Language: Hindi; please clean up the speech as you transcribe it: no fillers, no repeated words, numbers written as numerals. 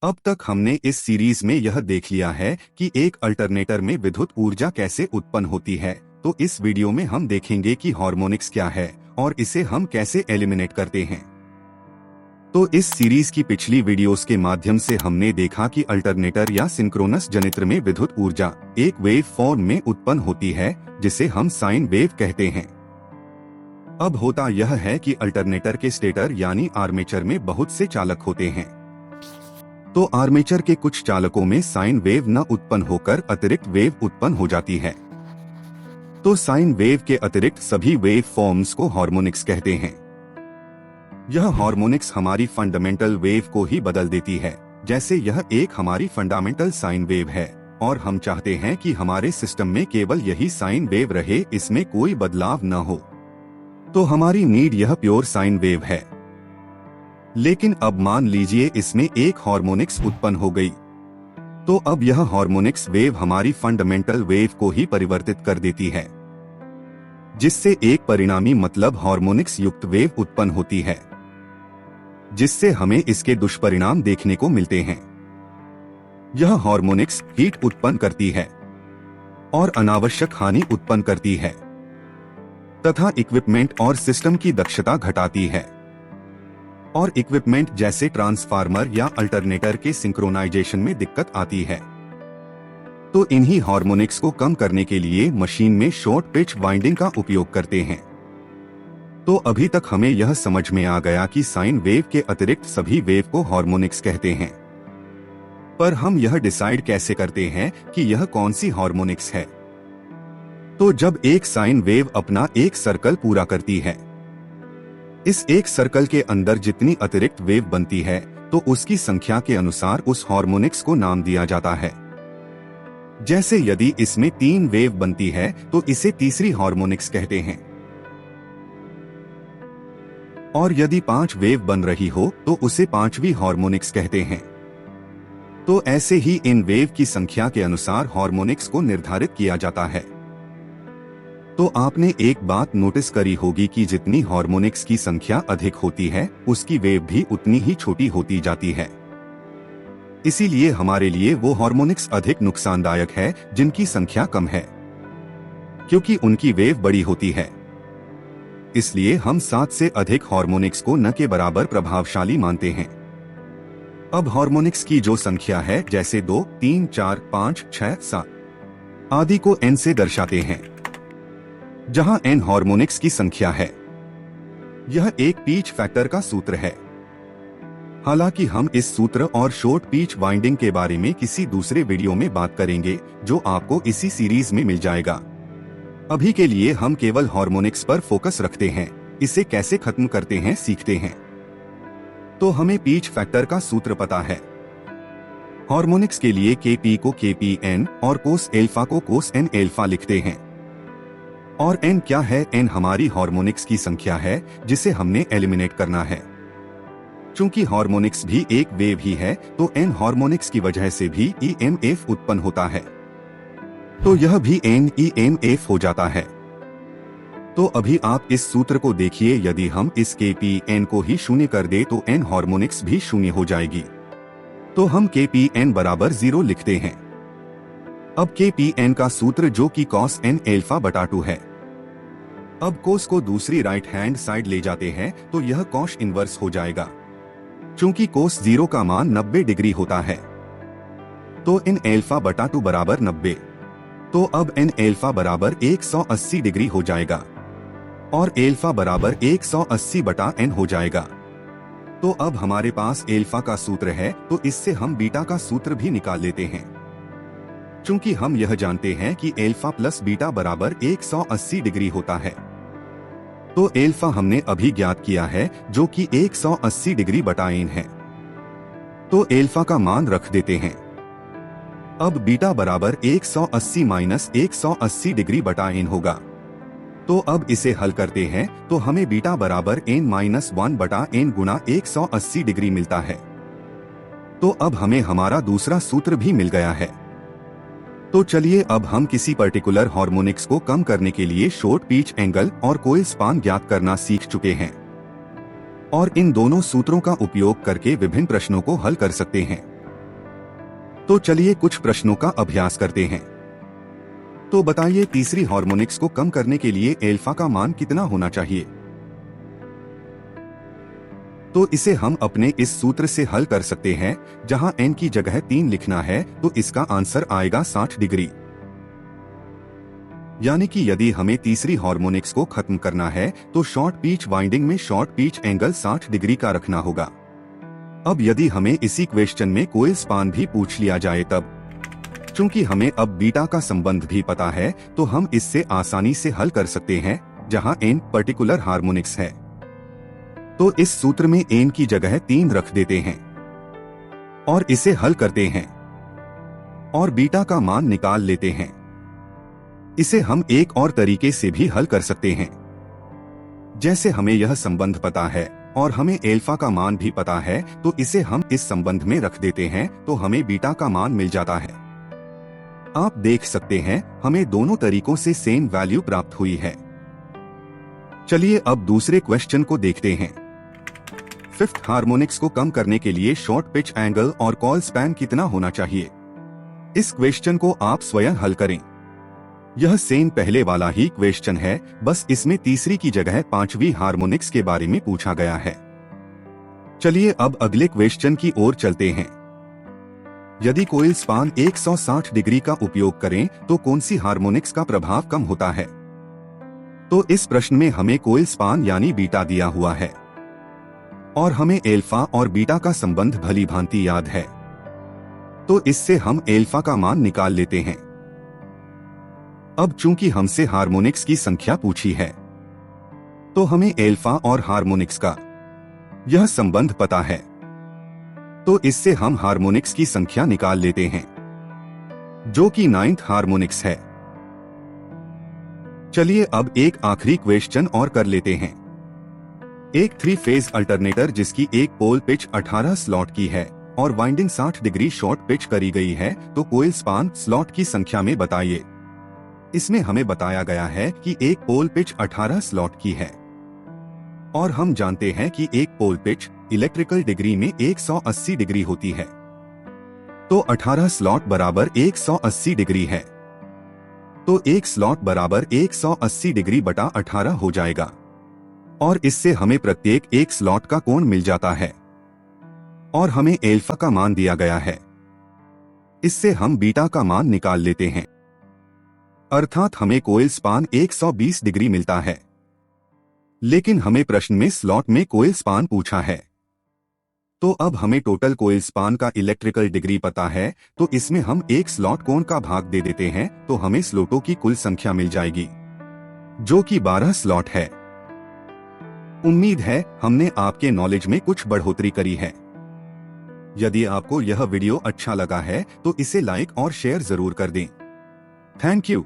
अब तक हमने इस सीरीज में यह देख लिया है कि एक अल्टरनेटर में विद्युत ऊर्जा कैसे उत्पन्न होती है। तो इस वीडियो में हम देखेंगे कि हार्मोनिक्स क्या है और इसे हम कैसे एलिमिनेट करते हैं। तो इस सीरीज की पिछली वीडियोस के माध्यम से हमने देखा कि अल्टरनेटर या सिंक्रोनस जनित्र में विद्युत ऊर्जा एक वेव फॉर्म में उत्पन्न होती है, जिसे हम साइन वेव कहते हैं। अब होता यह है कि अल्टरनेटर के स्टेटर यानी आर्मेचर में बहुत से चालक होते हैं। तो आर्मेचर के कुछ चालकों में साइन वेव न उत्पन्न होकर अतिरिक्त वेव उत्पन्न हो जाती है। तो साइन वेव के अतिरिक्त सभी वेव फॉर्म्स को हार्मोनिक्स कहते हैं। यह हार्मोनिक्स हमारी फंडामेंटल वेव को ही बदल देती है। जैसे यह एक हमारी फंडामेंटल साइन वेव है और हम चाहते हैं कि हमारे सिस्टम में केवल यही साइन वेव रहे, इसमें कोई बदलाव न हो। तो हमारी नीड यह प्योर साइन वेव है। लेकिन अब मान लीजिए इसमें एक हार्मोनिक्स उत्पन्न हो गई, तो अब यह हार्मोनिक्स वेव हमारी फंडामेंटल वेव को ही परिवर्तित कर देती है, जिससे एक परिणामी मतलब हार्मोनिक्स युक्त वेव उत्पन्न होती है, जिससे हमें इसके दुष्परिणाम देखने को मिलते हैं। यह हार्मोनिक्स हीट उत्पन्न करती है और अनावश्यक हानि उत्पन्न करती है तथा इक्विपमेंट और सिस्टम की दक्षता घटाती है। और इक्विपमेंट जैसे ट्रांसफार्मर या अल्टरनेटर के सिंक्रोनाइजेशन में दिक्कत आती है। तो इन्हीं हार्मोनिक्स को कम करने के लिए मशीन में शॉर्ट पिच वाइंडिंग का उपयोग करते हैं। तो अभी तक हमें यह समझ में आ गया कि साइन वेव के अतिरिक्त सभी वेव को हार्मोनिक्स कहते हैं। पर हम यह डिसाइड कैसे करते हैं कि यह कौन सी हार्मोनिक्स है? तो जब एक साइन वेव अपना एक सर्कल पूरा करती है, इस एक सर्कल के अंदर जितनी अतिरिक्त वेव बनती है, तो उसकी संख्या के अनुसार उस हार्मोनिक्स को नाम दिया जाता है। जैसे यदि इसमें 3 वेव बनती है तो इसे तीसरी हार्मोनिक्स कहते हैं, और यदि 5 वेव बन रही हो तो उसे 5वीं हार्मोनिक्स कहते हैं। तो ऐसे ही इन वेव की संख्या के अनुसार हार्मोनिक्स को निर्धारित किया जाता है। तो आपने एक बात नोटिस करी होगी कि जितनी हार्मोनिक्स की संख्या अधिक होती है, उसकी वेव भी उतनी ही छोटी होती जाती है। इसीलिए हमारे लिए वो हार्मोनिक्स अधिक नुकसानदायक है जिनकी संख्या कम है, क्योंकि उनकी वेव बड़ी होती है। इसलिए हम 7 से अधिक हार्मोनिक्स को न के बराबर प्रभावशाली मानते हैं। अब हार्मोनिक्स की जो संख्या है, जैसे 2, 3, 4, 5, 6, 7 आदि को n से दर्शाते हैं, जहां n हार्मोनिक्स की संख्या है। यह एक पिच फैक्टर का सूत्र है। हालांकि हम इस सूत्र और शॉर्ट पिच वाइंडिंग के बारे में किसी दूसरे वीडियो में बात करेंगे, जो आपको इसी सीरीज में मिल जाएगा। अभी के लिए हम केवल हार्मोनिक्स पर फोकस रखते हैं। इसे कैसे खत्म करते हैं सीखते हैं। तो हमें पिच फैक्टर का सूत्र पता है। हार्मोनिक्स के लिए Kp को Kpn और कोस एल्फा को कोस n एल्फा लिखते हैं। और n क्या है? n हमारी हार्मोनिक्स की संख्या है जिसे हमने एलिमिनेट करना है। चूंकि हार्मोनिक्स भी एक वेव ही है, तो n हार्मोनिक्स की वजह से भी EMF उत्पन्न होता है, तो यह भी n EMF हो जाता है। तो अभी आप इस सूत्र को देखिए, यदि हम इस Kpn को ही शून्य कर दे तो n हार्मोनिक्स भी शून्य हो जाएगी। तो हम Kpn बराबर 0 लिखते हैं। अब Kpn का सूत्र जो कि cos n एल्फा बटा 2 है। अब कोस को दूसरी राइट हैंड साइड ले जाते हैं तो यह कॉस इनवर्स हो जाएगा। चूंकि कोस 0 का मान 90 डिग्री होता है, तो n एल्फा बटा 2 बराबर 90। तो अब n एल्फा बराबर 180 डिग्री हो जाएगा और एल्फा बराबर 180 बटा n हो जाएगा। तो अब हमारे पास एल्फा का सूत्र है, तो इससे हम बीटा का सूत्र भी निकाल लेते हैं। चूंकि हम यह जानते हैं कि एल्फा प्लस बीटा बराबर 180 डिग्री होता है, तो एल्फा हमने अभी ज्ञात किया है, जो कि 180 डिग्री बटा n है। तो एल्फा का मान रख देते हैं। अब बीटा बराबर 180 माइनस 180 डिग्री बटा n होगा। तो अब इसे हल करते हैं तो हमें बीटा बराबर n-1 बटा n गुना 180 डिग्री मिलता है। तो अब हमें हमारा दूसरा सूत्र भी मिल गया है। तो चलिए अब हम किसी पर्टिकुलर हार्मोनिक्स को कम करने के लिए शॉर्ट पिच एंगल और कोई स्पान ज्ञात करना सीख चुके हैं, और इन दोनों सूत्रों का उपयोग करके विभिन्न प्रश्नों को हल कर सकते हैं। तो चलिए कुछ प्रश्नों का अभ्यास करते हैं। तो बताइए, तीसरी हार्मोनिक्स को कम करने के लिए एल्फा का मान कितना होना चाहिए? तो इसे हम अपने इस सूत्र से हल कर सकते हैं, जहां n की जगह 3 लिखना है तो इसका आंसर आएगा 60 डिग्री। यानी कि यदि हमें तीसरी हार्मोनिक्स को खत्म करना है तो शॉर्ट पिच वाइंडिंग में शॉर्ट पिच एंगल 60 डिग्री का रखना होगा। अब यदि हमें इसी क्वेश्चन में कोई स्पान भी पूछ लिया जाए तब, चूंकि हमें अब बीटा का संबंध भी पता है तो हम इससे आसानी से हल कर सकते हैं, जहां n पर्टिकुलर हार्मोनिक्स है। तो इस सूत्र में n की जगह 3 रख देते हैं और इसे हल करते हैं और बीटा का मान निकाल लेते हैं। इसे हम एक और तरीके से भी हल कर सकते हैं। जैसे हमें यह संबंध पता है और हमें एल्फा का मान भी पता है, तो इसे हम इस संबंध में रख देते हैं तो हमें बीटा का मान मिल जाता है। आप देख सकते हैं हमें दोनों तरीकों से सेम वैल्यू प्राप्त हुई है। चलिए अब दूसरे क्वेश्चन को देखते हैं। फिफ्थ हार्मोनिक्स को कम करने के लिए शॉर्ट पिच एंगल और कॉल स्पैन कितना होना चाहिए? इस क्वेश्चन को आप स्वयं हल करें। यह सेम पहले वाला ही क्वेश्चन है, बस इसमें तीसरी की जगह पांचवी हार्मोनिक्स के बारे में पूछा गया है। चलिए अब अगले क्वेश्चन की ओर चलते हैं। यदि कोई स्पान 160 डिग्री का उपयोग करें तो कौन सी हार्मोनिक्स का प्रभाव कम होता है? तो इस प्रश्न में हमें कोई स्पान यानी बीटा दिया हुआ है और हमें एल्फा और बीटा का संबंध भली भांति याद है। तो इससे हम एल्फा का मान निकाल लेते हैं। अब चूंकि हमसे हार्मोनिक्स की संख्या पूछी है तो हमें एल्फा और हार्मोनिक्स का यह संबंध पता है, तो इससे हम हार्मोनिक्स की संख्या निकाल लेते हैं, जो कि 9th हार्मोनिक्स है। चलिए अब एक आखिरी क्वेश्चन और कर लेते हैं। एक 3 फेज अल्टरनेटर जिसकी एक पोल पिच 18 स्लॉट की है और वाइंडिंग 60 डिग्री शॉर्ट पिच करी गई है, तो कोई स्पान स्लॉट की संख्या में बताइए। इसमें हमें बताया गया है कि एक पोल पिच 18 स्लॉट की है और हम जानते हैं कि एक पोल पिच इलेक्ट्रिकल डिग्री में 180 डिग्री होती है, तो 18 स्लॉट बराबर 180 डिग्री है। तो एक स्लॉट बराबर 180 डिग्री बटा 18 हो जाएगा और इससे हमें प्रत्येक एक स्लॉट का कोण मिल जाता है और हमें एल्फा का मान दिया गया है। इससे हम बीटा का मान निकाल लेते हैं, अर्थात हमें कोइल स्पान 120 डिग्री मिलता है। लेकिन हमें प्रश्न में स्लॉट में कोइल स्पान पूछा है, तो अब हमें टोटल कोइल स्पान का इलेक्ट्रिकल डिग्री पता है, तो इसमें हम एक स्लॉट कोण का भाग दे देते हैं तो हमें स्लॉटों की कुल संख्या मिल जाएगी, जो कि 12 स्लॉट है। उम्मीद है हमने आपके नॉलेज में कुछ बढ़ोतरी करी है। यदि आपको यह वीडियो अच्छा लगा है तो इसे लाइक और शेयर जरूर कर दें। Thank you.